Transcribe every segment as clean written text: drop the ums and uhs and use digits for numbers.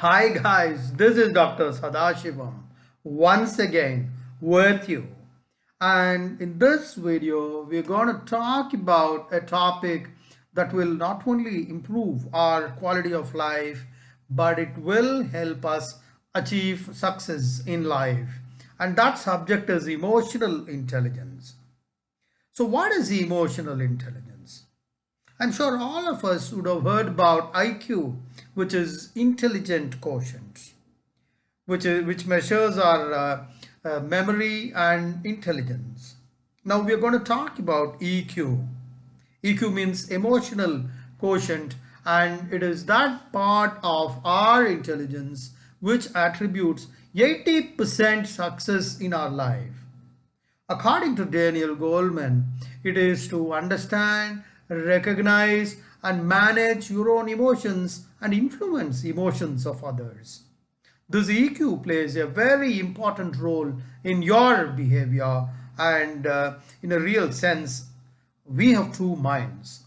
Hi guys, this is Dr. Sadasivam once again with you. And in this video, we're going to talk about a topic that will not only improve our quality of life, but it will help us achieve success in life. And that subject is emotional intelligence. So what is emotional intelligence? I'm sure all of us would have heard about IQ, which is intelligent quotient, which measures our memory and intelligence. Now we are going to talk about EQ. EQ means emotional quotient, and it is that part of our intelligence which attributes 80% success in our life. According to Daniel Goleman, it is to understand, recognize, and manage your own emotions and influence emotions of others. This EQ plays a very important role in your behavior, and in a real sense, we have two minds.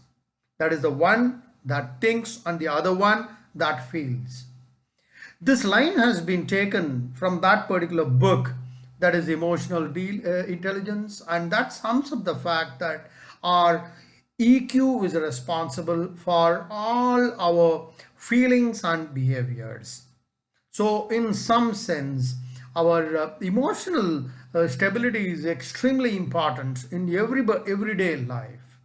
That is the one that thinks and the other one that feels. This line has been taken from that particular book, that is emotional intelligence, and that sums up the fact that our EQ is responsible for all our feelings and behaviors. So in some sense, our emotional stability is extremely important in everyday life.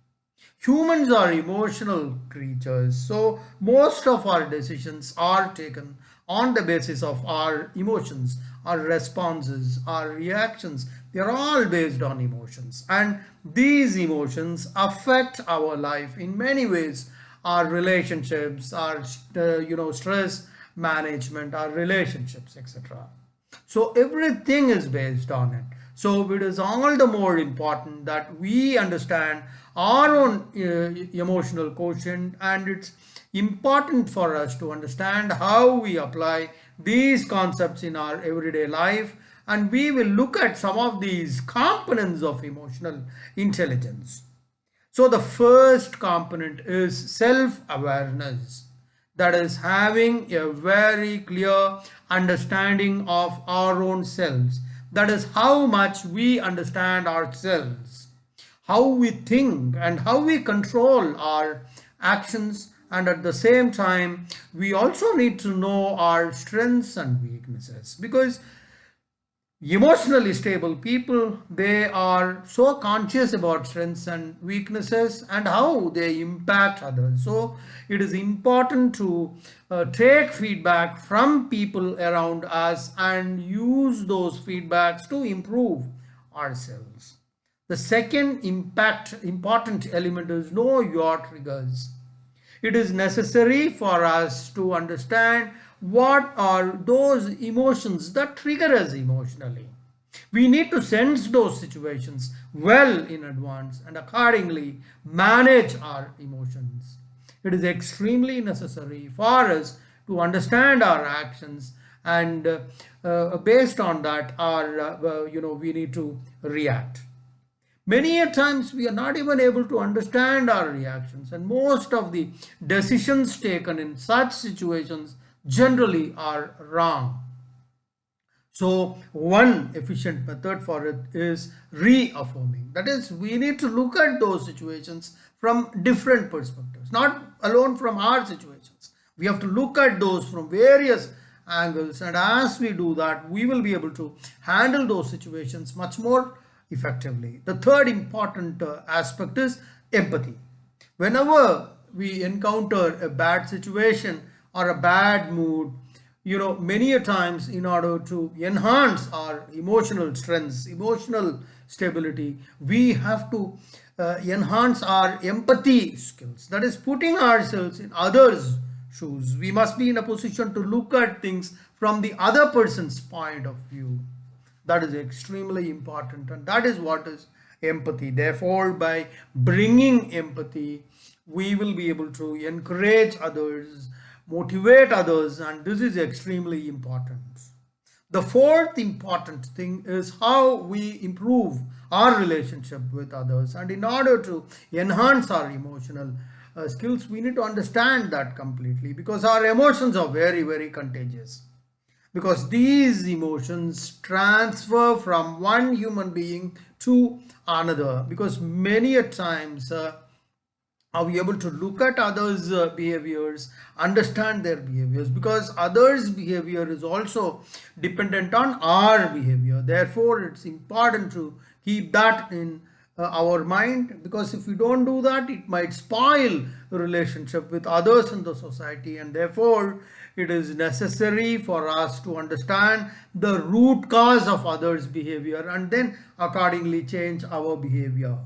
Humans are emotional creatures, so most of our decisions are taken on the basis of our emotions, our responses, our reactions. They are all based on emotions, and these emotions affect our life in many ways. Our relationships, our stress management, our relationships, etc. So everything is based on it. So it is all the more important that we understand our own emotional quotient, and it's important for us to understand how we apply these concepts in our everyday life. And we will look at some of these components of emotional intelligence. So the first component is self-awareness. That is having a very clear understanding of our own selves. That is how much we understand ourselves, how we think and how we control our actions, and at the same time we also need to know our strengths and weaknesses, because emotionally stable people, they are so conscious about strengths and weaknesses and how they impact others. So it is important to take feedback from people around us and use those feedbacks to improve ourselves. The second important element is know your triggers. It is necessary for us to understand what are those emotions that trigger us emotionally. We need to sense those situations well in advance and accordingly manage our emotions. It is extremely necessary for us to understand our actions, and based on that, we need to react. Many a times we are not even able to understand our reactions, and most of the decisions taken in such situations generally are wrong. So one efficient method for it is reaffirming. That is, we need to look at those situations from different perspectives, not alone from our situations. We have to look at those from various angles, and as we do that, we will be able to handle those situations much more effectively. The third important aspect is empathy. Whenever we encounter a bad situation or a bad mood, many a times, in order to enhance our emotional strengths, emotional stability, we have to enhance our empathy skills. That is, putting ourselves in others' shoes. We must be in a position to look at things from the other person's point of view. That is extremely important, and that is what is empathy. Therefore, by bringing empathy, we will be able to encourage others, motivate others, and this is extremely important. The fourth important thing is how we improve our relationship with others, and in order to enhance our emotional skills, we need to understand that completely, because our emotions are very, very contagious. Because these emotions transfer from one human being to another. Because many a times, are we able to look at others' behaviors, understand their behaviors, because others' behavior is also dependent on our behavior. Therefore, it's important to keep that in our mind, because if we don't do that, it might spoil the relationship with others in the society. And therefore, it is necessary for us to understand the root cause of others' behavior and then accordingly change our behavior.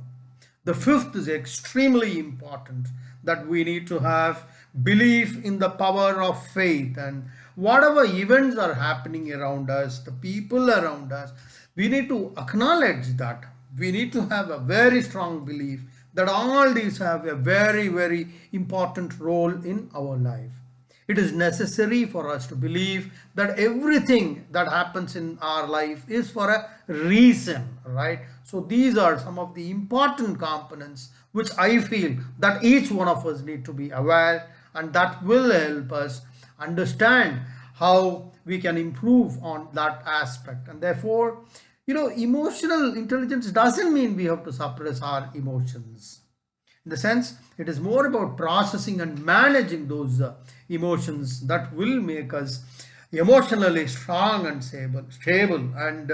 The fifth is extremely important, that we need to have belief in the power of faith. And whatever events are happening around us, the people around us, we need to acknowledge that. We need to have a very strong belief that all these have a very, very important role in our life. It is necessary for us to believe that everything that happens in our life is for a reason, right? So these are some of the important components which I feel that each one of us need to be aware, and that will help us understand how we can improve on that aspect. And therefore, emotional intelligence doesn't mean we have to suppress our emotions. In the sense, it is more about processing and managing those emotions that will make us emotionally strong and stable, and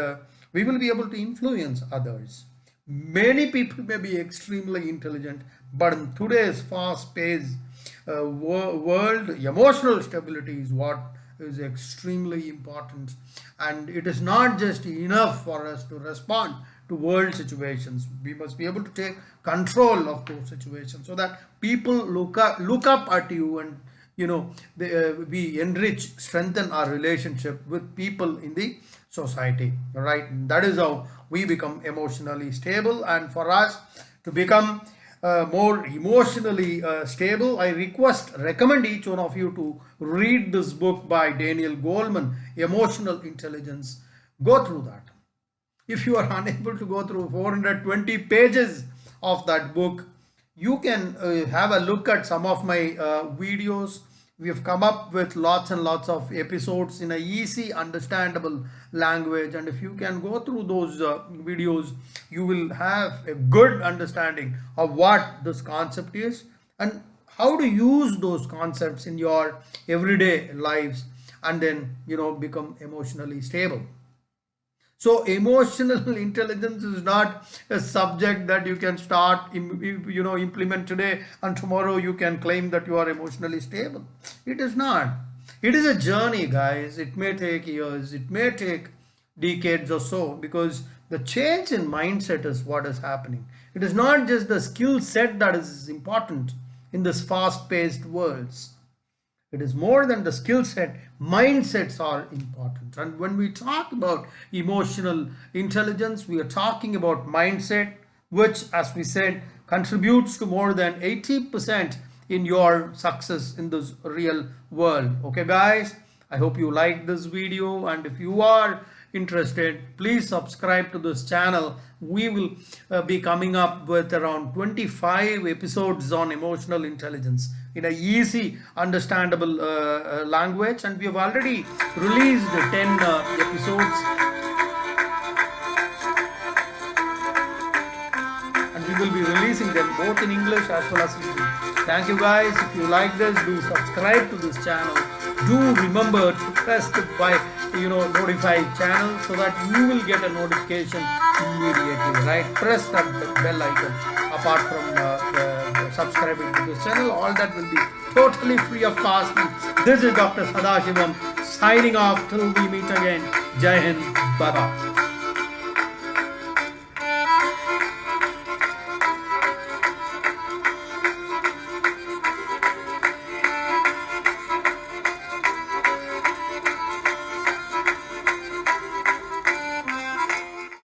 we will be able to influence others. Many people may be extremely intelligent, but in today's fast-paced world, emotional stability is what is extremely important. And it is not just enough for us to respond to world situations. We must be able to take control of those situations, so that people look up at you, and we enrich, strengthen our relationship with people in the society, right? And that is how we become emotionally stable. And for us to become more emotionally stable, I recommend each one of you to read this book by Daniel Goleman, Emotional Intelligence. Go through that. If you are unable to go through 420 pages of that book, you can have a look at some of my videos. We have come up with lots and lots of episodes in a easy, understandable language. And if you can go through those videos, you will have a good understanding of what this concept is and how to use those concepts in your everyday lives, and then, become emotionally stable. So emotional intelligence is not a subject that you can start, implement today, and tomorrow you can claim that you are emotionally stable. It is not. It is a journey, guys. It may take years. It may take decades or so, because the change in mindset is what is happening. It is not just the skill set that is important in this fast-paced worlds. It is more than the skill set. Mindsets are important. And when we talk about emotional intelligence, we are talking about mindset, which, as we said, contributes to more than 80% in your success in this real world. Okay, guys, I hope you like this video. And if you are interested, please subscribe to this channel. We will be coming up with around 25 episodes on emotional intelligence in a easy, understandable language, and we have already released 10 episodes, and we will be releasing them both in English as well as Hindi. Thank you, guys. If you like this, do subscribe to this channel. Do remember to press the notify channel, so that you will get a notification immediately, right? Press that bell icon. Apart from subscribing to this channel, all that will be totally free of cost. This is Dr. Sadasivam signing off till we meet again. Jai Hind. Bye bye.